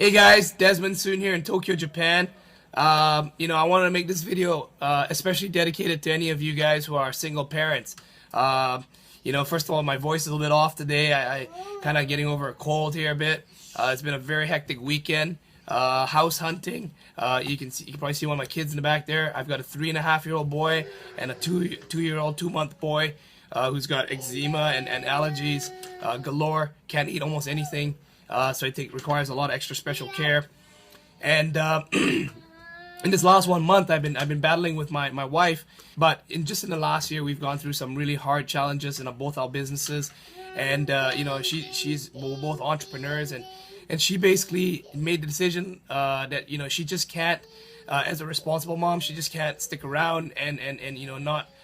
Hey guys, Desmond soon here in Tokyo, Japan. I wanted to make this video especially dedicated to any of you guys who are single parents. First of all, my voice is a little bit off today. I kind of getting over a cold here a bit. It's been a very hectic weekend. House hunting. You can probably see one of my kids in the back there. I've got a 3.5-year-old boy and a two-year-old 2-month boy who's got eczema and allergies galore. Can't eat almost anything. So I think it requires a lot of extra special care. And in this last 1 month, I've been battling with my wife. But in the last year, we've gone through some really hard challenges in both our businesses. And we're both entrepreneurs, and she basically made the decision that she just can't, as a responsible mom, she just can't stick around and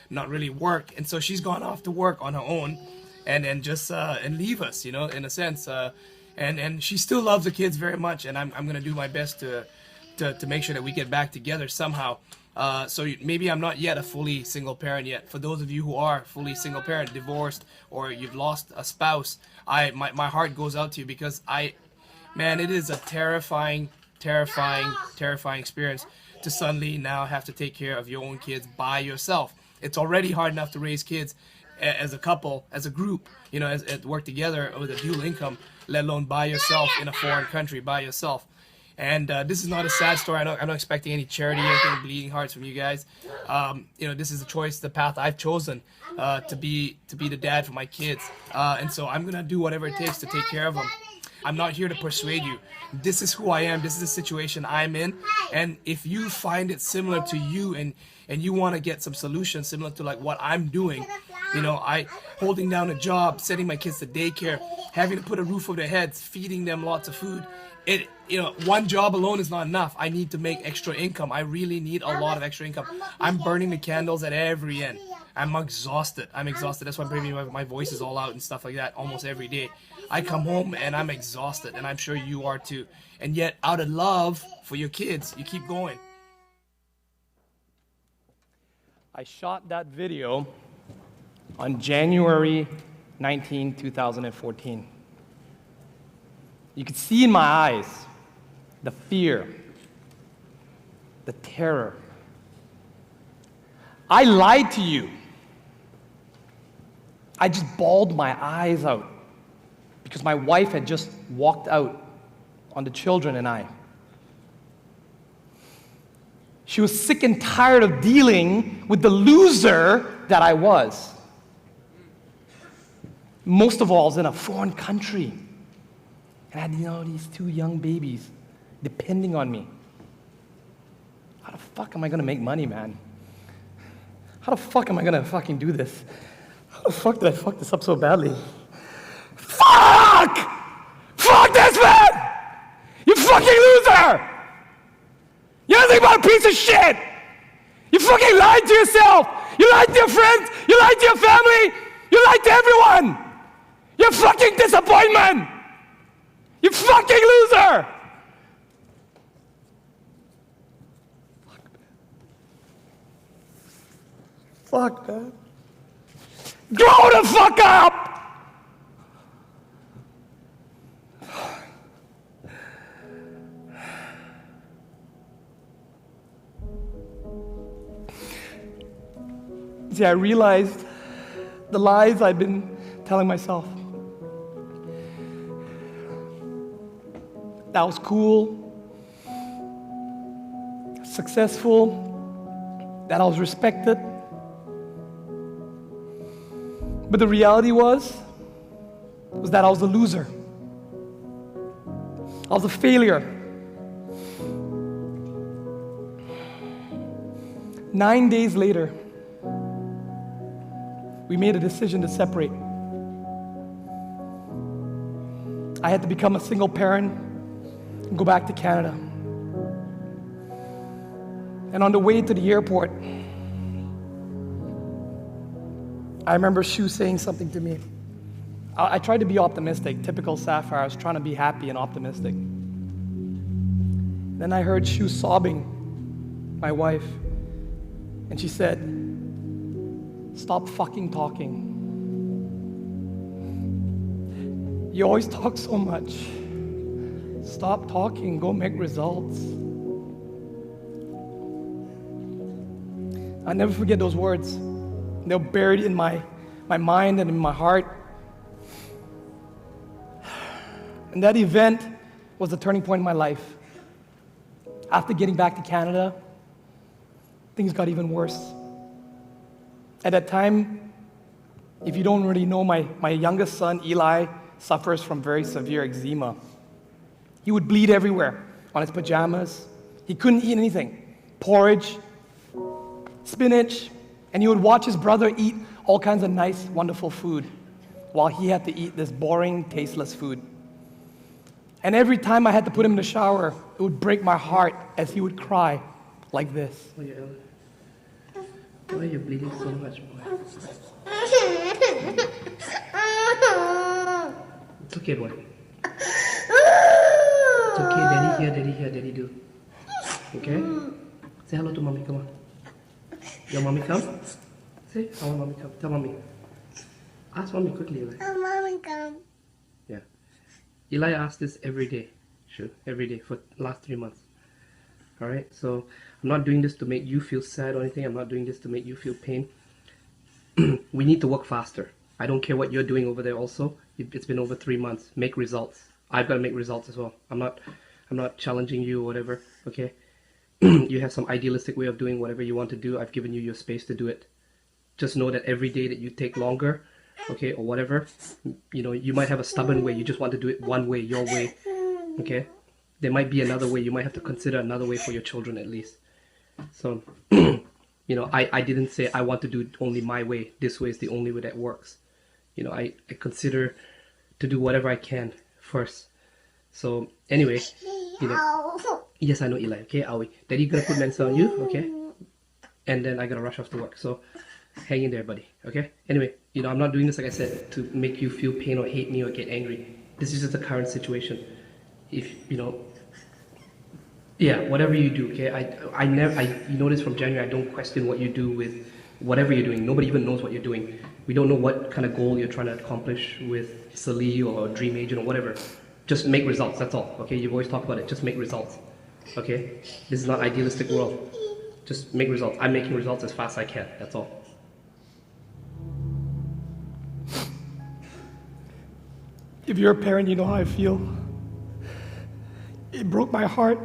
not really work. And so she's gone off to work on her own, and just leave us, in a sense. And she still loves the kids very much, and I'm gonna do my best to make sure that we get back together somehow. So maybe I'm not yet a fully single parent yet. For those of you who are fully single parent, divorced, or you've lost a spouse, my heart goes out to you, because man, it is a terrifying experience to suddenly now have to take care of your own kids by yourself. It's already hard enough to raise kids as a couple, as a group, as work together with a dual income, let alone by yourself in a foreign country by yourself. And this is not a sad story. I'm not expecting any charity or anything, bleeding hearts from you guys. This is the choice, the path I've chosen to be the dad for my kids. And so I'm gonna do whatever it takes to take care of them. I'm not here to persuade you. This is who I am. This is the situation I'm in. And if you find it similar to you, and you want to get some solutions similar to like what I'm doing, I holding down a job, sending my kids to daycare, having to put a roof over their heads, feeding them lots of food. One job alone is not enough. I need to make extra income. I really need a lot of extra income. I'm burning the candles at every end. I'm exhausted. That's why maybe my voice is all out and stuff like that almost every day. I come home and I'm exhausted, and I'm sure you are too. And yet, out of love for your kids, you keep going. I shot that video on January 19, 2014. You could see in my eyes the fear, the terror. I lied to you. I just bawled my eyes out because my wife had just walked out on the children and I. She was sick and tired of dealing with the loser that I was. Most of all, I was in a foreign country. And I had, these 2 young babies depending on me. How the fuck am I gonna make money, man? How the fuck am I gonna fucking do this? How the fuck did I fuck this up so badly? Fuck! Fuck this, man! You fucking loser! You're nothing but a piece of shit! You fucking lied to yourself! You lied to your friends! You lied to your family! You lied to everyone! You're a fucking disappointment! You fucking loser! Fuck, man. Grow the fuck up! See, I realized the lies I'd been telling myself. That I was cool, successful, that I was respected. But the reality was that I was a loser. I was a failure. 9 days later, we made a decision to separate. I had to become a single parent and go back to Canada. And on the way to the airport, I remember Shu saying something to me. I tried to be optimistic, typical Sapphire. I was trying to be happy and optimistic. Then I heard Shu sobbing, my wife, and she said, "Stop fucking talking. You always talk so much. Stop talking, go make results. I'll never forget those words. They're buried in my mind and in my heart. And that event was the turning point in my life. After getting back to Canada, things got even worse. At that time, if you don't really know, my youngest son, Eli, suffers from very severe eczema. He would bleed everywhere on his pajamas. He couldn't eat anything. Porridge, spinach, and he would watch his brother eat all kinds of nice, wonderful food while he had to eat this boring, tasteless food. And every time I had to put him in the shower, it would break my heart as he would cry like this. Why are you bleeding so much, boy? It's okay, boy. It's okay, daddy here, daddy do. Okay? Say hello to mommy, come on. Your mommy come? Say, I want mommy come. Tell mommy. Ask mommy quickly, Eli. Mommy come. Yeah. Eli asks this every day. Sure, every day for the last 3 months. Alright, so I'm not doing this to make you feel sad or anything. I'm not doing this to make you feel pain. We need to work faster. I don't care what you're doing over there also. It's been over 3 months. Make results. I've got to make results as well. I'm not challenging you or whatever, okay? You have some idealistic way of doing whatever you want to do. I've given you your space to do it. Just know that every day that you take longer, okay, or whatever, you know, you might have a stubborn way. You just want to do it one way, your way, okay? There might be another way. You might have to consider another way for your children at least. So, you know, I didn't say I want to do it only my way. This way is the only way that works. You know, I consider to do whatever I can first. So anyway, you know, yes, I know, Eli, okay, Aoi. Daddy gonna put medicine on you, okay? And then I gotta rush off to work. So hang in there, buddy, okay? Anyway, you know, I'm not doing this, like I said, to make you feel pain or hate me or get angry. This is just the current situation. If, you know, yeah, whatever you do, okay? You notice from January, I don't question what you do with whatever you're doing. Nobody even knows what you're doing. We don't know what kind of goal you're trying to accomplish with Sali or Dream Agent or whatever. Just make results, that's all, okay? You've always talked about it, just make results, okay? This is not idealistic world. Just make results. I'm making results as fast as I can, that's all. If you're a parent, you know how I feel. It broke my heart.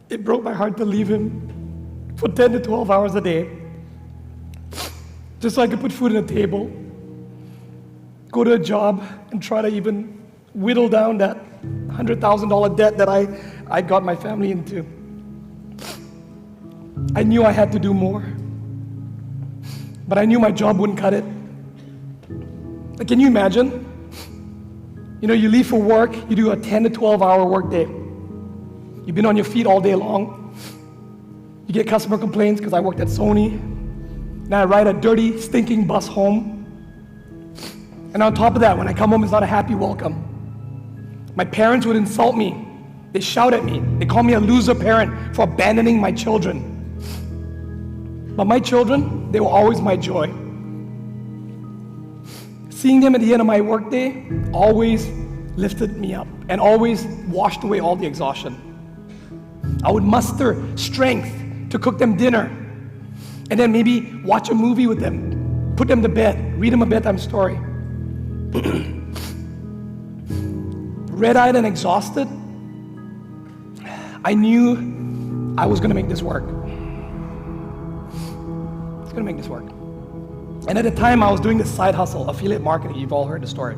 It broke my heart to leave him for 10 to 12 hours a day, just so I could put food on the table, go to a job, and try to even whittle down that $100,000 debt that I got my family into. I knew I had to do more, but I knew my job wouldn't cut it. Like, can you imagine? You know, you leave for work, you do a 10 to 12 hour work day. You've been on your feet all day long. You get customer complaints because I worked at Sony. Now I ride a dirty, stinking bus home. And on top of that, when I come home, it's not a happy welcome. My parents would insult me. They shout at me. They call me a loser parent for abandoning my children. But my children, they were always my joy. Seeing them at the end of my workday always lifted me up and always washed away all the exhaustion. I would muster strength to cook them dinner and then maybe watch a movie with them, put them to bed, read them a bedtime story. Red-eyed and exhausted, I knew I was going to make this work. I was going to make this work. And at the time, I was doing this side hustle, affiliate marketing. You've all heard the story.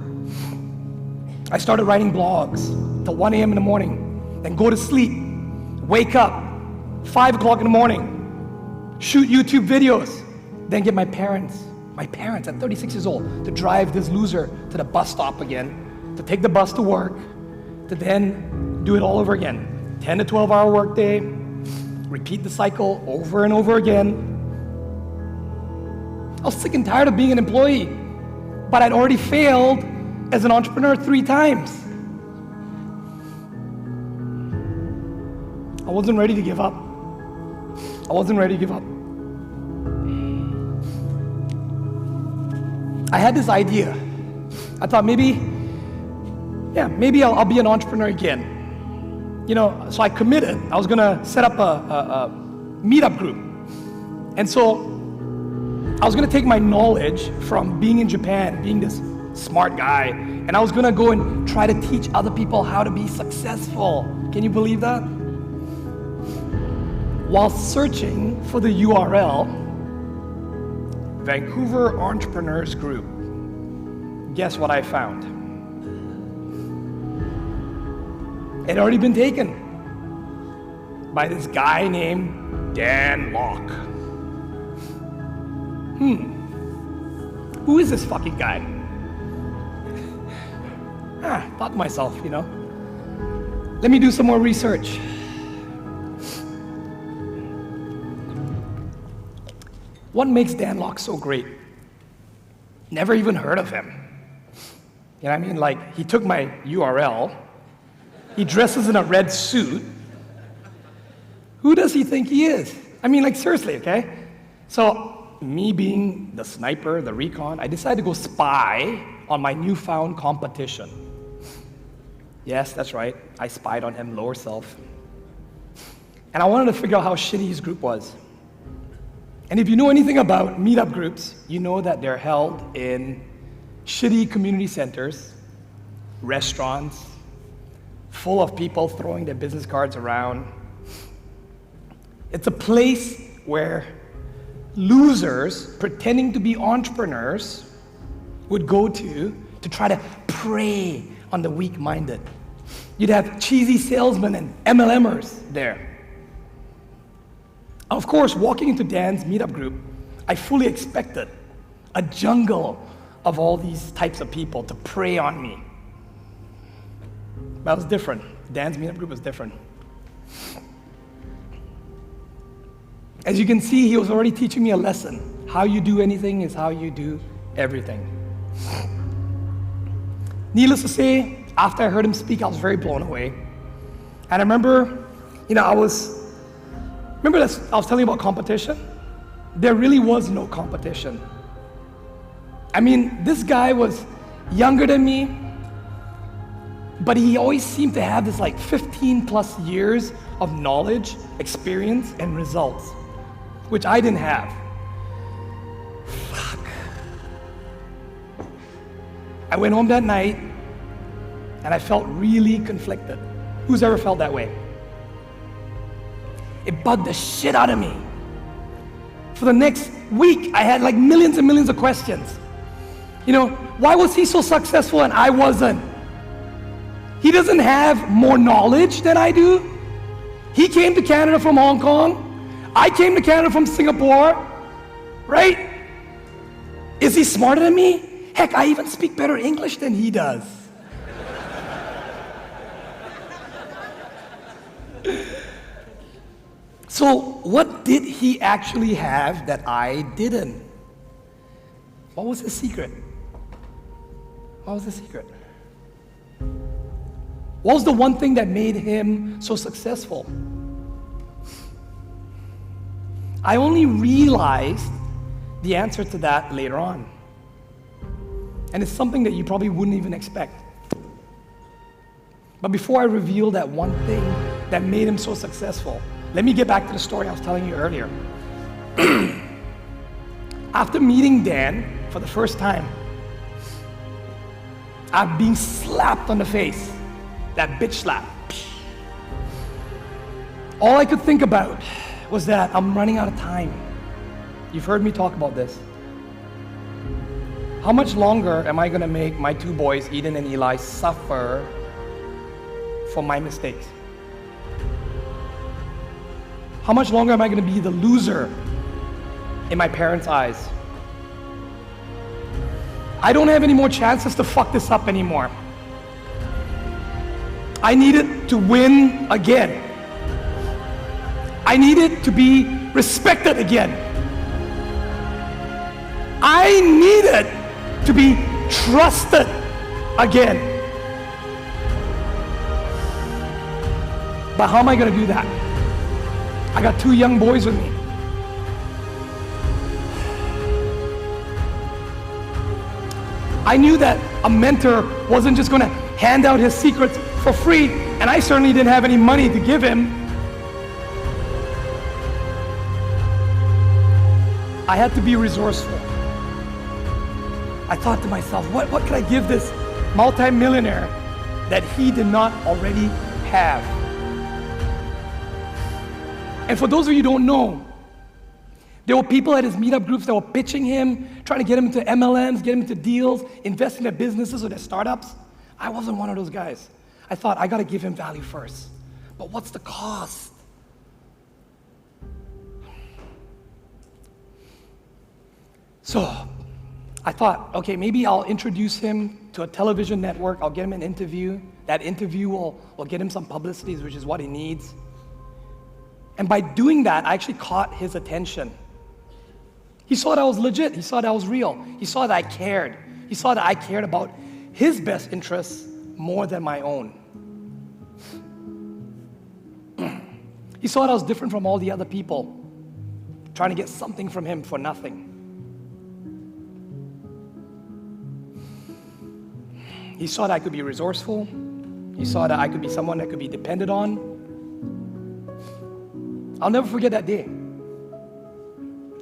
I started writing blogs till 1 a.m. in the morning, then go to sleep, wake up, 5 o'clock in the morning, shoot YouTube videos, then get my parents at 36 years old, to drive this loser to the bus stop again, to take the bus to work, to then do it all over again. 10 to 12 hour workday, repeat the cycle over and over again. I was sick and tired of being an employee, but I'd already failed as an entrepreneur 3 times. I wasn't ready to give up. I wasn't ready to give up. I had this idea. I thought maybe I'll be an entrepreneur again. so I committed. I was gonna set up a meetup group. And so I was gonna take my knowledge from being in Japan, being this smart guy, and I was gonna go and try to teach other people how to be successful. Can you believe that? While searching for the URL, Vancouver Entrepreneurs Group, guess what I found? It had already been taken by this guy named Dan Locke. Who is this fucking guy? Thought to myself, let me do some more research. What makes Dan Locke so great? Never even heard of him. You know what I mean? Like, he took my URL, he dresses in a red suit. Who does he think he is? I mean, like, seriously, okay? So, me being the sniper, the recon, I decided to go spy on my newfound competition. Yes, that's right, I spied on him, lower self. And I wanted to figure out how shitty his group was. And if you know anything about meetup groups, you know that they're held in shitty community centers, restaurants, full of people throwing their business cards around. It's a place where losers pretending to be entrepreneurs would go to try to prey on the weak-minded. You'd have cheesy salesmen and MLMers there. Of course, walking into Dan's meetup group, I fully expected a jungle of all these types of people to prey on me. That was different. Dan's meetup group was different. As you can see, he was already teaching me a lesson. How you do anything is how you do everything. Needless to say, after I heard him speak, I was very blown away. And I remember, I was telling you about competition? There really was no competition. I mean, this guy was younger than me, but he always seemed to have this 15 plus years of knowledge, experience, and results, which I didn't have. Fuck. I went home that night, and I felt really conflicted. Who's ever felt that way? It bugged the shit out of me. For the next week, I had millions and millions of questions. Why was he so successful and I wasn't? He doesn't have more knowledge than I do. He came to Canada from Hong Kong. I came to Canada from Singapore, right? Is he smarter than me? Heck, I even speak better English than he does. So what did he actually have that I didn't? What was his secret? What was the secret? What was the one thing that made him so successful? I only realized the answer to that later on. And it's something that you probably wouldn't even expect. But before I reveal that one thing that made him so successful, let me get back to the story I was telling you earlier. After meeting Dan for the first time, I'm being slapped on the face. That bitch slap. All I could think about was that I'm running out of time. You've heard me talk about this. How much longer am I gonna make my two boys, Eden and Eli, suffer for my mistakes? How much longer am I gonna be the loser in my parents' eyes? I don't have any more chances to fuck this up anymore. I needed to win again. I needed to be respected again. I needed to be trusted again. But how am I gonna do that? I got two young boys with me. I knew that a mentor wasn't just gonna hand out his secrets for free, and I certainly didn't have any money to give him. I had to be resourceful. I thought to myself, what could I give this multi-millionaire that he did not already have? And for those of you who don't know, there were people at his meetup groups that were pitching him, trying to get him into MLMs, get him into deals, invest in their businesses or their startups. I wasn't one of those guys. I thought, I gotta give him value first. But what's the cost? So I thought, okay, maybe I'll introduce him to a television network. I'll get him an interview. That interview will get him some publicity, which is what he needs. And by doing that, I actually caught his attention. He saw that I was legit. He saw that I was real. He saw that I cared. He saw that I cared about his best interests more than my own. He saw that I was different from all the other people, trying to get something from him for nothing. He saw that I could be resourceful. He saw that I could be someone that could be depended on. I'll never forget that day.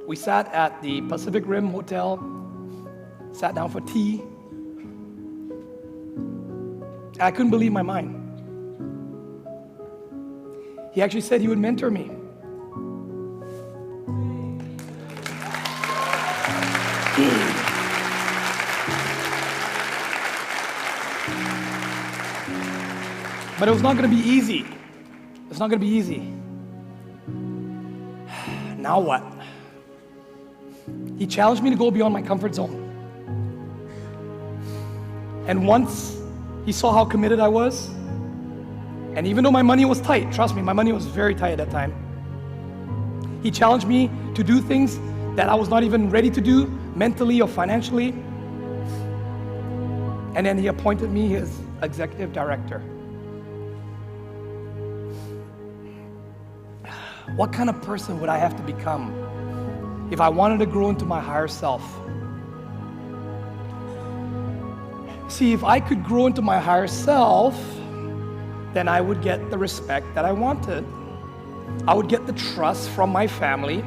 We sat at the Pacific Rim Hotel, sat down for tea, and I couldn't believe my mind. He actually said he would mentor me. But it was not going to be easy. It's not going to be easy. Now what? He challenged me to go beyond my comfort zone. And once he saw how committed I was, and even though my money was tight, trust me, my money was very tight at that time, he challenged me to do things that I was not even ready to do, mentally or financially. And then he appointed me his executive director. What kind of person would I have to become if I wanted to grow into my higher self? See, if I could grow into my higher self, then I would get the respect that I wanted. I would get the trust from my family.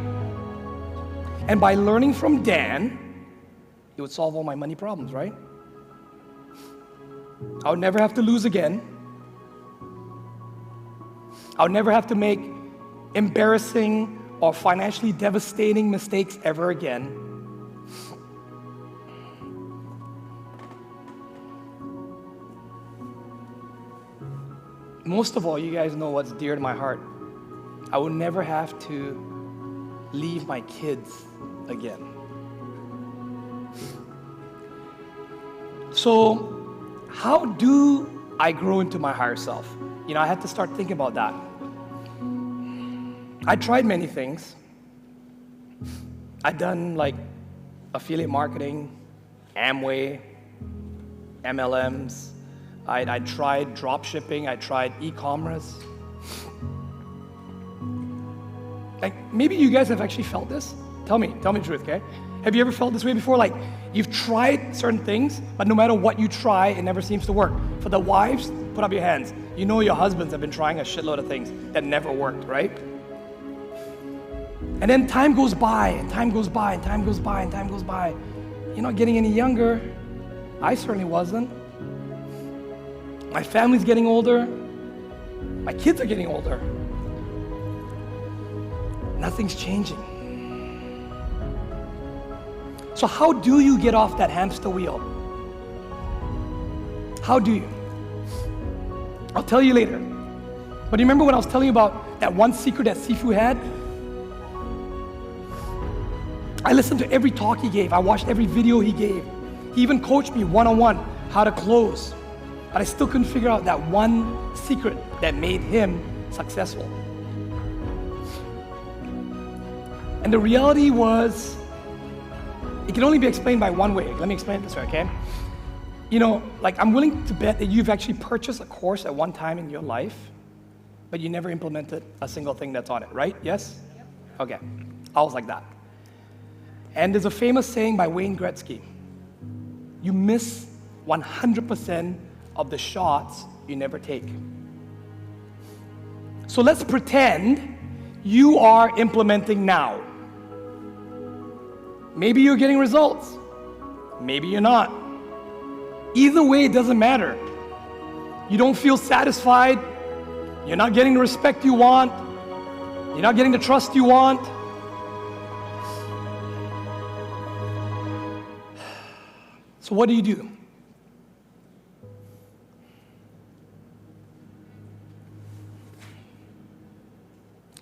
And by learning from Dan, it would solve all my money problems, right? I would never have to lose again. I would never have to make embarrassing or financially devastating mistakes ever again. Most of all, you guys know what's dear to my heart. I will never have to leave my kids again. So, how do I grow into my higher self? I had to start thinking about that. I tried many things. I'd done affiliate marketing, Amway, MLMs. I tried drop shipping. I tried e-commerce. Maybe you guys have actually felt this. Tell me the truth, okay? Have you ever felt this way before? You've tried certain things, but no matter what you try, it never seems to work. For the wives, put up your hands. You know your husbands have been trying a shitload of things that never worked, right? And then time goes by, and time goes by, and time goes by, and time goes by. You're not getting any younger. I certainly wasn't. My family's getting older. My kids are getting older. Nothing's changing. So how do you get off that hamster wheel? How do you? I'll tell you later. But remember when I was telling you about that one secret that Sifu had? I listened to every talk he gave. I watched every video he gave. He even coached me one-on-one how to close. But I still couldn't figure out that one secret that made him successful. And the reality was, it can only be explained by one way. Let me explain it this way, okay? I'm willing to bet that you've actually purchased a course at one time in your life, but you never implemented a single thing that's on it, right? Yes? Okay. I was like that. And there's a famous saying by Wayne Gretzky: you miss 100% of the shots you never take. So let's pretend you are implementing now. Maybe you're getting results. Maybe you're not. Either way, it doesn't matter. You don't feel satisfied. You're not getting the respect you want. You're not getting the trust you want. So what do you do?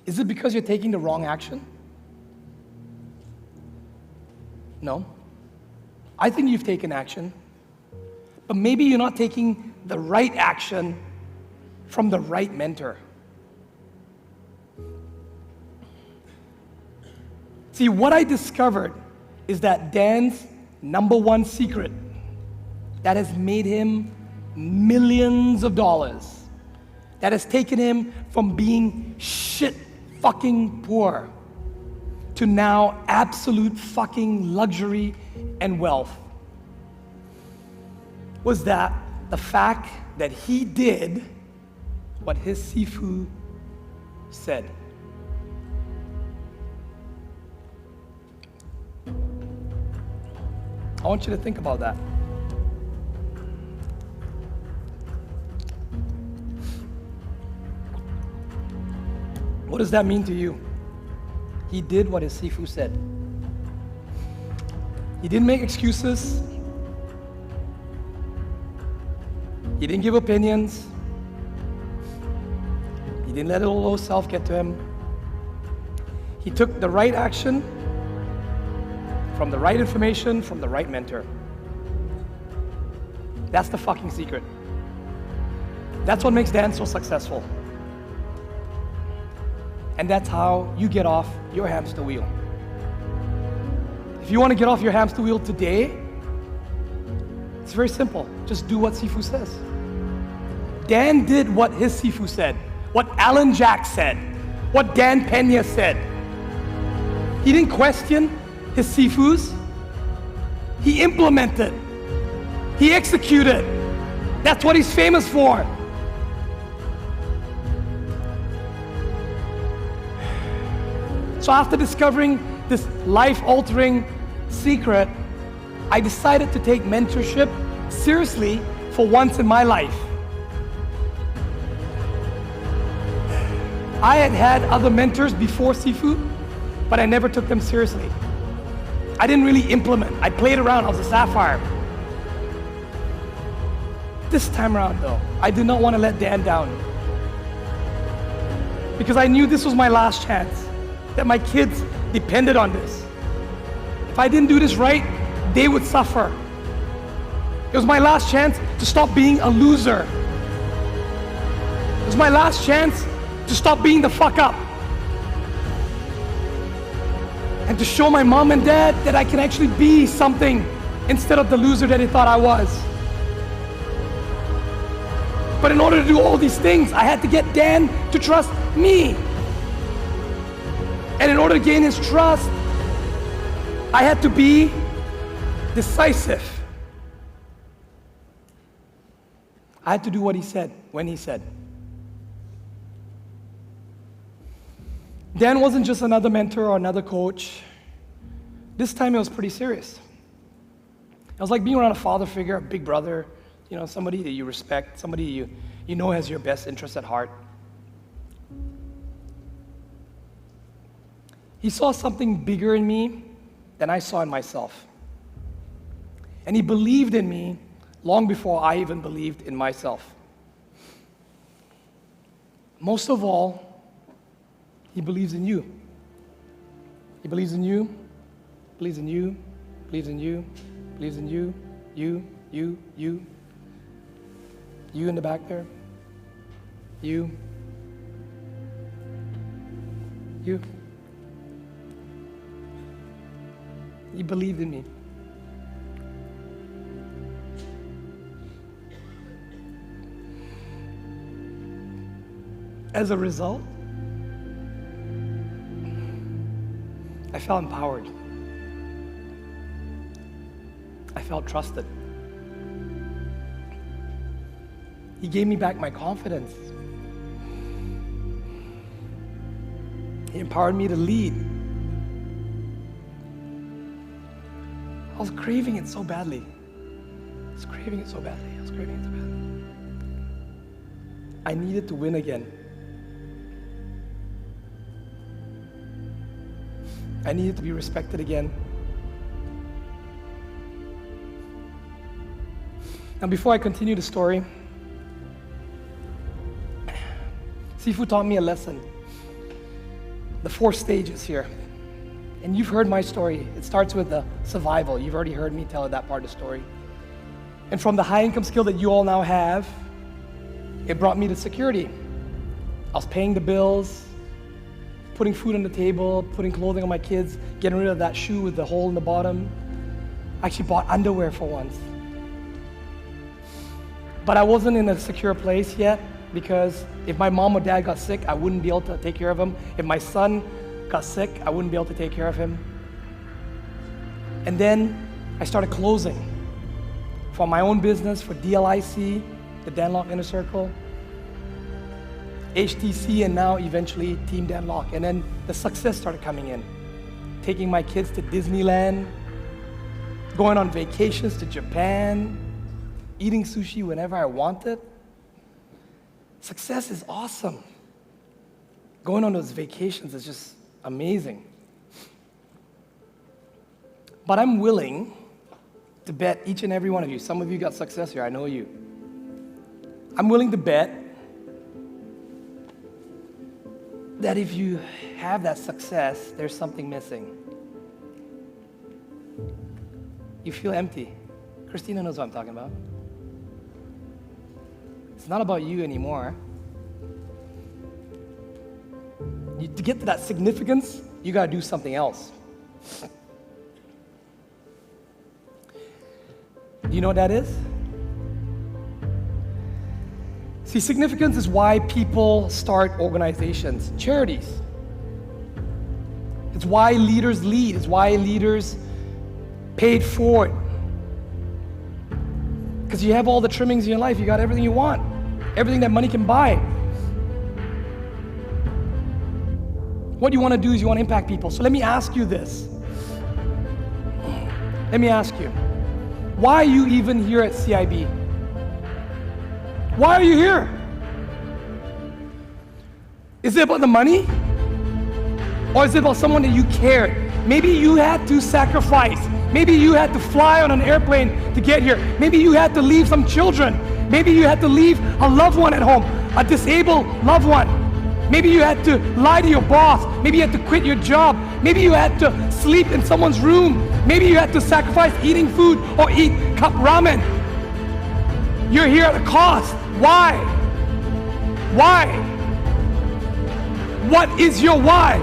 Is it because you're taking the wrong action? No. I think you've taken action, but maybe you're not taking the right action from the right mentor. See, what I discovered is that Dan's number one secret that has made him millions of dollars, that has taken him from being shit fucking poor to now absolute fucking luxury and wealth, was that the fact that he did what his Sifu said. I want you to think about that. What does that mean to you? He did what his Sifu said. He didn't make excuses. He didn't give opinions. He didn't let a low self get to him. He took the right action from the right information, from the right mentor. That's the fucking secret. That's what makes Dan so successful. And that's how you get off your hamster wheel. If you want to get off your hamster wheel today, it's very simple. Just do what Sifu says. Dan did what his Sifu said, what Alan Jack said, what Dan Pena said. He didn't question his Sifus. He implemented. He executed. That's what he's famous for. So after discovering this life-altering secret, I decided to take mentorship seriously for once in my life. I had had other mentors before Sifu, but I never took them seriously. I didn't really implement. I played around. I was a sapphire. This time around, though, I did not want to let Dan down, because I knew this was my last chance, that my kids depended on this. If I didn't do this right, they would suffer. It was my last chance to stop being a loser. It was my last chance to stop being the fuck up. And to show my mom and dad that I can actually be something instead of the loser that they thought I was. But in order to do all these things, I had to get Dan to trust me. And in order to gain his trust, I had to be decisive. I had to do what he said, when he said. Dan wasn't just another mentor or another coach. This time it was pretty serious. It was like being around a father figure, a big brother, somebody that you respect, somebody you know has your best interest at heart. He saw something bigger in me than I saw in myself. And he believed in me long before I even believed in myself. Most of all, he believes in you. He believes in you, believes in you, believes in you, believes in you, you in the back there, you. He believed in me. As a result, I felt empowered. I felt trusted. He gave me back my confidence. He empowered me to lead. I was craving it so badly. I was craving it so badly. I needed to win again. I needed to be respected again. Now, before I continue the story, Sifu taught me a lesson. The 4 stages here. And you've heard my story. It starts with the survival. You've already heard me tell that part of the story. And from the high income skill that you all now have, it brought me to security. I was paying the bills, putting food on the table, putting clothing on my kids, getting rid of that shoe with the hole in the bottom. I actually bought underwear for once. But I wasn't in a secure place yet, because if my mom or dad got sick, I wouldn't be able to take care of him. If my son got sick, I wouldn't be able to take care of him. And then I started closing for my own business, for DLIC, the Danlock Inner Circle, HTC, and now eventually Team Danlock. And then the success started coming in. Taking my kids to Disneyland, going on vacations to Japan, eating sushi whenever I wanted. Success is awesome. Going on those vacations is just amazing. But I'm willing to bet each and every one of you, some of you got success here, I know you. I'm willing to bet that if you have that success, there's something missing. You feel empty. Christina knows what I'm talking about. It's not about you anymore. To get to that significance, you gotta do something else. Do you know what that is? See, significance is why people start organizations, charities. It's why leaders lead. It's why leaders pay it forward. Because you have all the trimmings in your life. You got everything you want. Everything that money can buy. What you want to do is you want to impact people. So let me ask you this. Let me ask you. Why are you even here at CIB? Why are you here? Is it about the money? Or is it about someone that you cared? Maybe you had to sacrifice. Maybe you had to fly on an airplane to get here. Maybe you had to leave some children. Maybe you had to leave a loved one at home, a disabled loved one. Maybe you had to lie to your boss. Maybe you had to quit your job. Maybe you had to sleep in someone's room. Maybe you had to sacrifice eating food or eat cup ramen. You're here at a cost. Why? Why? What is your why?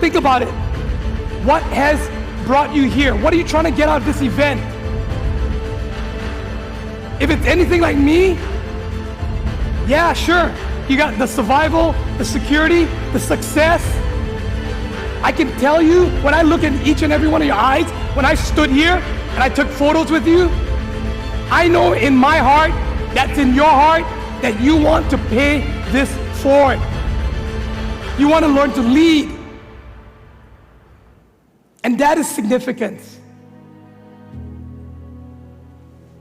Think about it. What has brought you here? What are you trying to get out of this event? If it's anything like me, yeah, sure. You got the survival, the security, the success. I can tell you, when I look in each and every one of your eyes, when I stood here and I took photos with you, I know in my heart, that's in your heart, that you want to pay this forward. You want to learn to lead. And that is significance.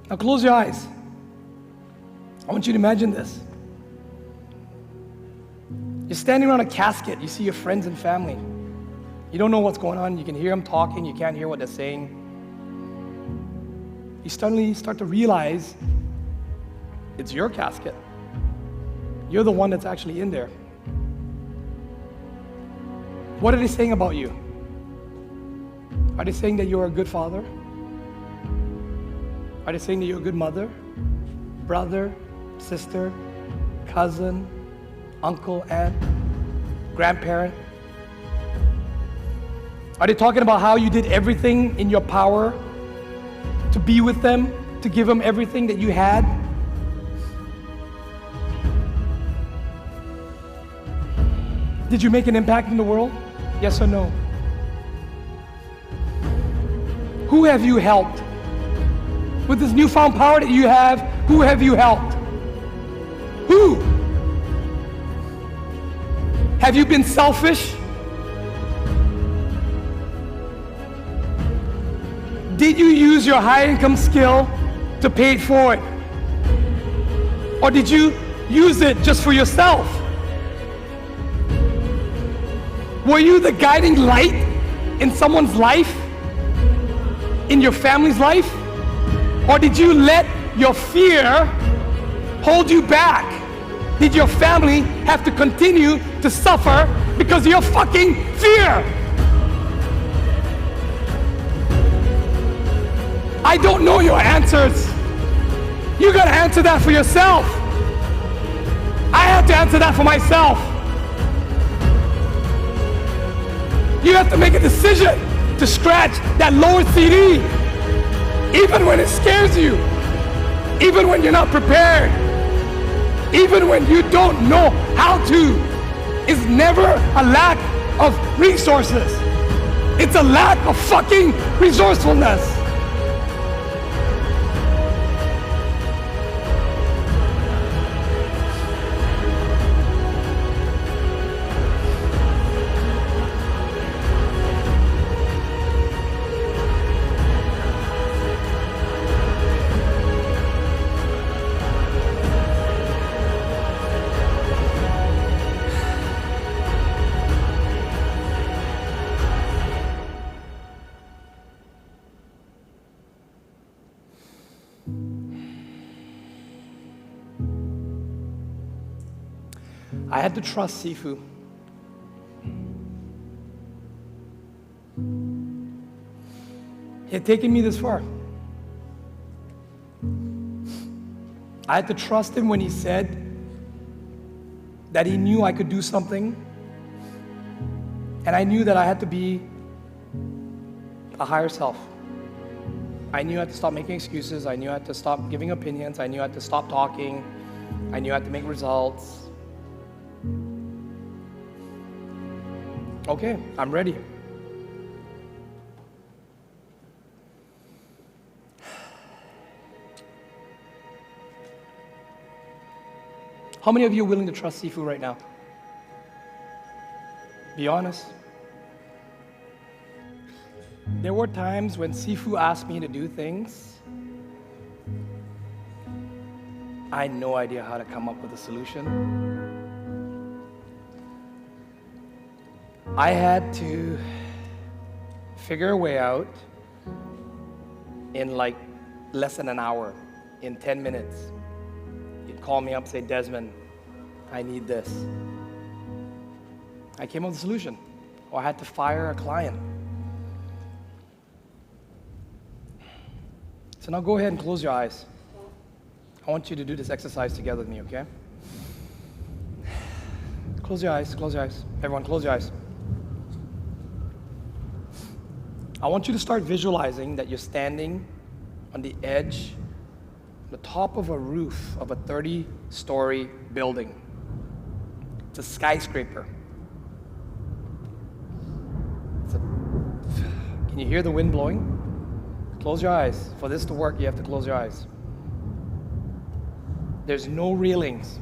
Now close your eyes. I want you to imagine this. You're standing around a casket. You see your friends and family. You don't know what's going on. You can hear them talking. You can't hear what they're saying. You suddenly start to realize it's your casket. You're the one that's actually in there. What are they saying about you? Are they saying that you're a good father? Are they saying that you're a good mother, brother, sister, cousin, uncle, aunt, grandparent? Are they talking about how you did everything in your power to be with them, to give them everything that you had? Did you make an impact in the world? Yes or no? Who have you helped? With this newfound power that you have, who have you helped? Who? Have you been selfish? Did you use your high income skill to pay it forward? Or did you use it just for yourself? Were you the guiding light in someone's life? In your family's life? Or did you let your fear hold you back? Did your family have to continue to suffer because of your fucking fear? I don't know your answers. You gotta answer that for yourself. I have to answer that for myself. You have to make a decision to scratch that lower CD, even when it scares you, even when you're not prepared, even when you don't know how to. It's never a lack of resources. It's a lack of fucking resourcefulness. I had to trust Sifu. He had taken me this far. I had to trust him when he said that he knew I could do something, and I knew that I had to be a higher self. I knew I had to stop making excuses. I knew I had to stop giving opinions. I knew I had to stop talking. I knew I had to make results. Okay, I'm ready. How many of you are willing to trust Sifu right now? Be honest. There were times when Sifu asked me to do things, I had no idea how to come up with a solution. I had to figure a way out in like less than an hour, in 10 minutes. He'd call me up, say, Desmond, I need this. I came up with a solution, or I had to fire a client. So now go ahead and close your eyes. I want you to do this exercise together with me, okay? Close your eyes, close your eyes. Everyone, close your eyes. I want you to start visualizing that you're standing on the edge, the top of a roof of a 30-story building. It's a skyscraper. Can you hear the wind blowing? Close your eyes. For this to work, you have to close your eyes. There's no railings.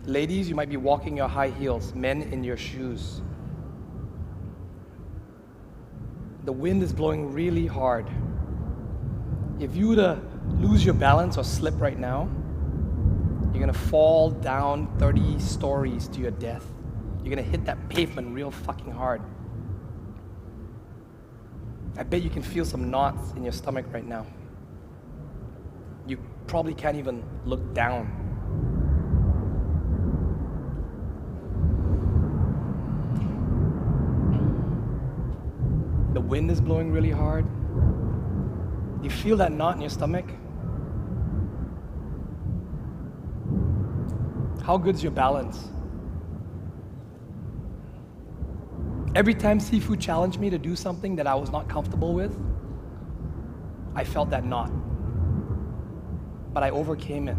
Ladies, you might be walking your high heels. Men, in your shoes. The wind is blowing really hard. If you were to lose your balance or slip right now, you're gonna fall down 30 stories to your death. You're gonna hit that pavement real fucking hard. I bet you can feel some knots in your stomach right now. You probably can't even look down. The wind is blowing really hard. Do you feel that knot in your stomach? How good's your balance? Every time Sifu challenged me to do something that I was not comfortable with, I felt that knot. But I overcame it.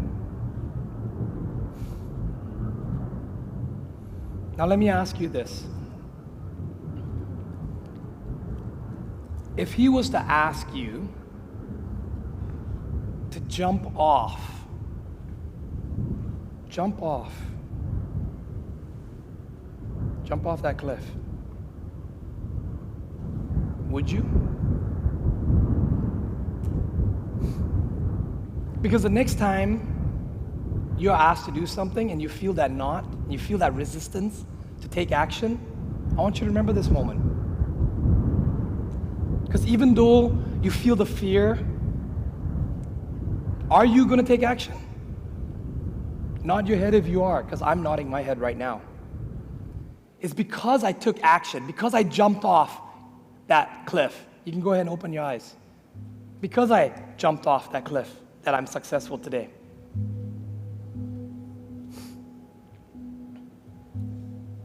Now let me ask you this. If he was to ask you to jump off that cliff, would you? Because the next time you're asked to do something and you feel that knot, you feel that resistance to take action, I want you to remember this moment. Because even though you feel the fear, are you going to take action? Nod your head if you are, because I'm nodding my head right now. It's because I took action, because I jumped off that cliff. You can go ahead and open your eyes. Because I jumped off that cliff, that I'm successful today.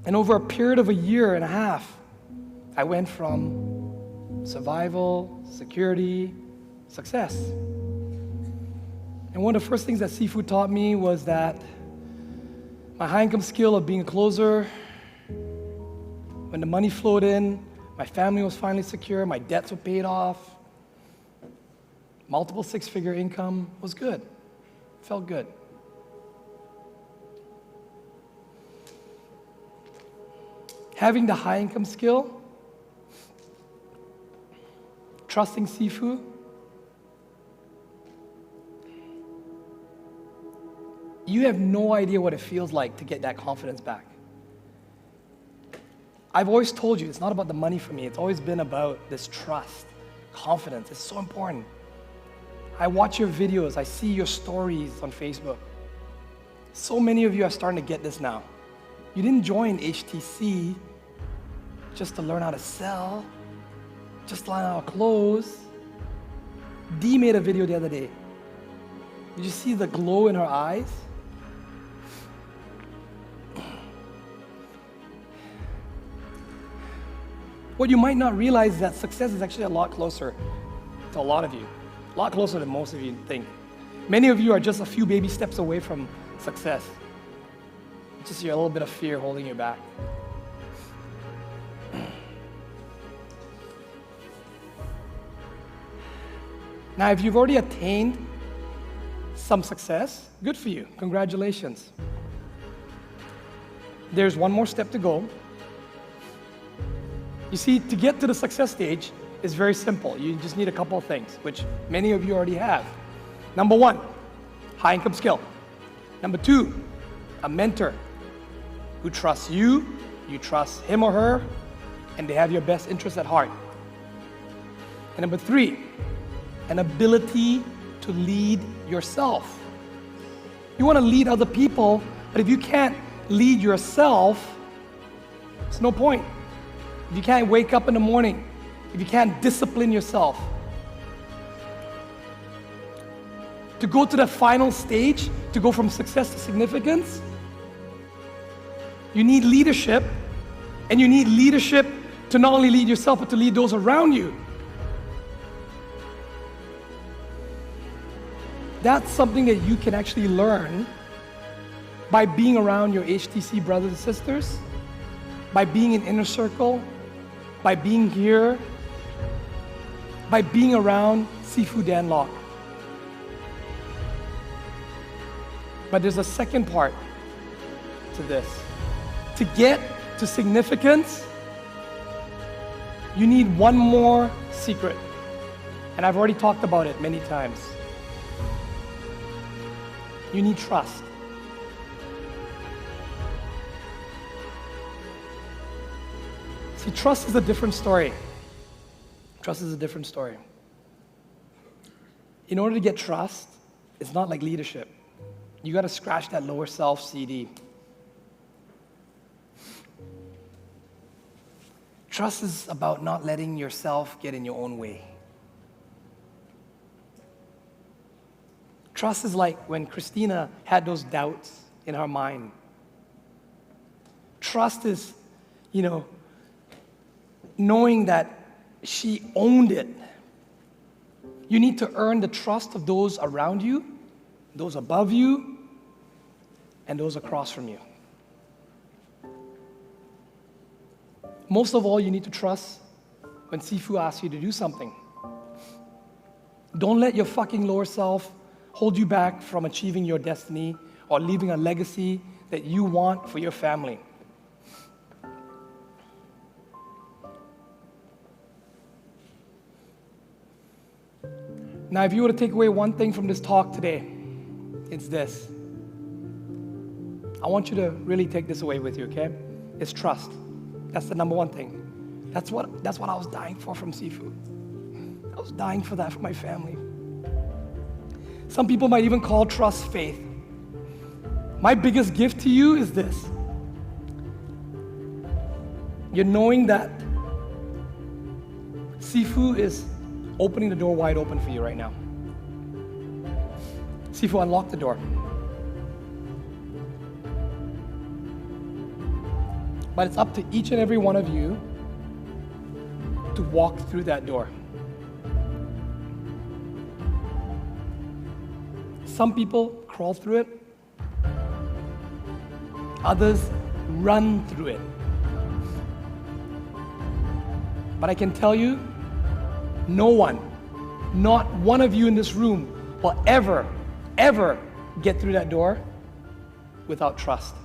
And over a period of a year and a half, I went from survival, security, success. And one of the first things that seafood taught me was that my high income skill of being a closer, when the money flowed in, my family was finally secure, my debts were paid off, multiple six-figure income was good, felt good. Having the high income skill, trusting seafood, you have no idea what it feels like to get that confidence back. I've always told you, it's not about the money for me. It's always been about this trust, confidence. It's so important. I watch your videos. I see your stories on Facebook. So many of you are starting to get this now. You didn't join HTC just to learn how to sell, just to learn how to close. Dee made a video the other day. Did you see the glow in her eyes? What you might not realize is that success is actually a lot closer to a lot of you, a lot closer than most of you think. Many of you are just a few baby steps away from success. It's just a little bit of fear holding you back. Now, if you've already attained some success, good for you. Congratulations. There's one more step to go. You see, to get to the success stage is very simple. You just need a couple of things, which many of you already have. Number one, high income skill. Number two, a mentor who trusts you, you trust him or her, and they have your best interests at heart. And number three, an ability to lead yourself. You want to lead other people, but if you can't lead yourself, there's no point. If you can't wake up in the morning, if you can't discipline yourself, to go to the final stage, to go from success to significance, you need leadership, and you need leadership to not only lead yourself, but to lead those around you. That's something that you can actually learn by being around your HTC brothers and sisters, by being in inner circle, by being here, by being around Seafood Dan Lok. But there's a second part to this. To get to significance, you need one more secret. And I've already talked about it many times. You need trust. See, trust is a different story. Trust is a different story. In order to get trust, it's not like leadership. You got to scratch that lower self CD. Trust is about not letting yourself get in your own way. Trust is like when Christina had those doubts in her mind. Trust is, knowing that she owned it. You need to earn the trust of those around you, those above you, and those across from you. Most of all, you need to trust when Sifu asks you to do something. Don't let your fucking lower self hold you back from achieving your destiny or leaving a legacy that you want for your family. Now, if you were to take away one thing from this talk today, it's this. I want you to really take this away with you, okay? It's trust. That's the number one thing. That's what I was dying for from Sifu. I was dying for that for my family. Some people might even call trust faith. My biggest gift to you is this. You're knowing that Sifu is opening the door wide open for you right now. Sifu, unlock the door. But it's up to each and every one of you to walk through that door. Some people crawl through it. Others run through it. But I can tell you, no one, not one of you in this room will ever get through that door without trust.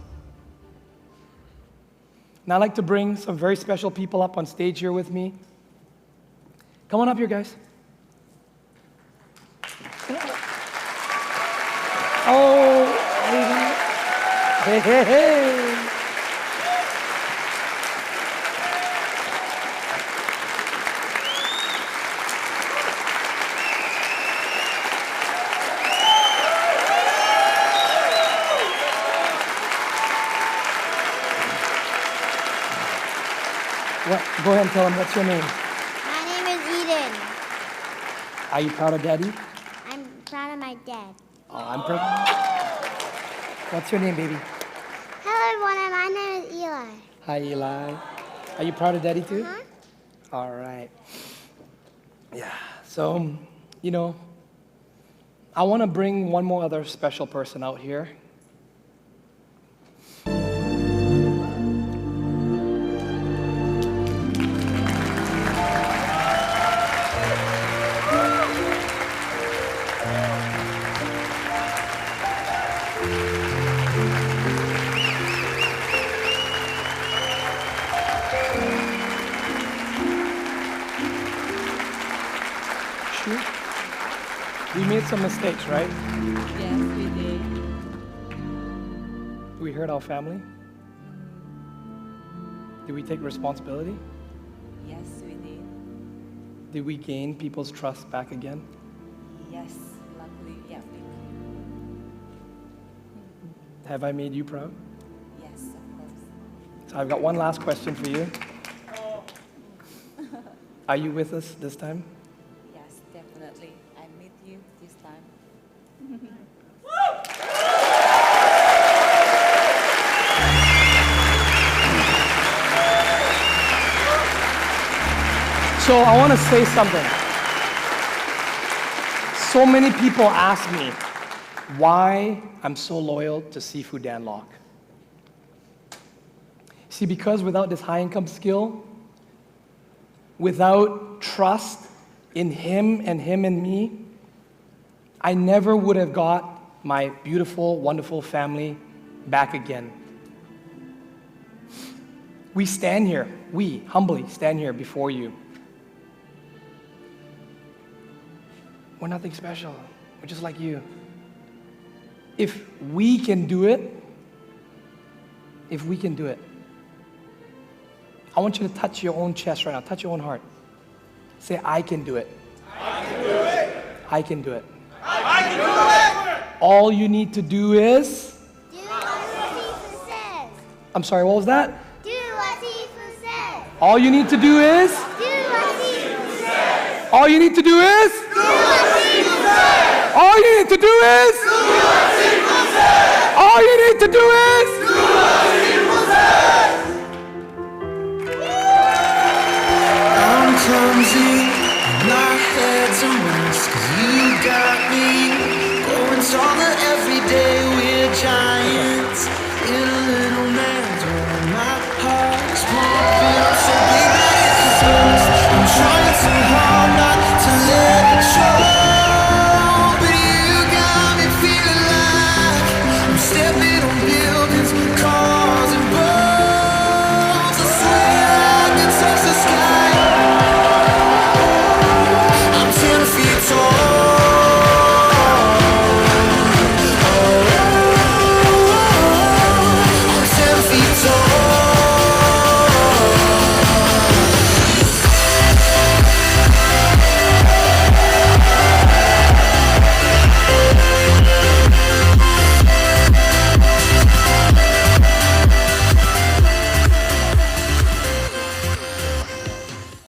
Now I'd like to bring some very special people up on stage here with me. Come on up here, guys. Oh, hey. Go ahead and tell them what's your name. My name is Eden. Are you proud of Daddy? I'm proud of my dad. Oh, I'm proud. What's your name, baby? Hello, everyone. My name is Eli. Hi, Eli. Are you proud of Daddy too? Uh-huh. All right. Yeah. So, I want to bring one more other special person out here. We made some mistakes, right? Yes, we did. We hurt our family? Did we take responsibility? Yes, we did. Did we gain people's trust back again? Yes, luckily, yeah, we Have I made you proud? Yes, of course. So I've got one last question for you. Are you with us this time? Yes, definitely. I meet you this time. So I want to say something. So many people ask me why I'm so loyal to Sifu Danlock. See, because without this high income skill, without trust in him and me, I never would have got my beautiful, wonderful family back again. We humbly stand here before you. We're nothing special. We're just like you. If we can do it, I want you to touch your own chest right now. Touch your own heart. Say, I can do it. I can do it. I can do it. I can do it. All you need to do is... Do what Sifu says. I'm sorry, what was that? Do what Sifu says. All you need to do is... Do what Sifu says. All you need to do is... Do what Sifu says. All you need to do is... Do what Sifu says. All you need to do is... Do what Sifu says. I'm clumsy, my head's a mess, 'cause you got me going taller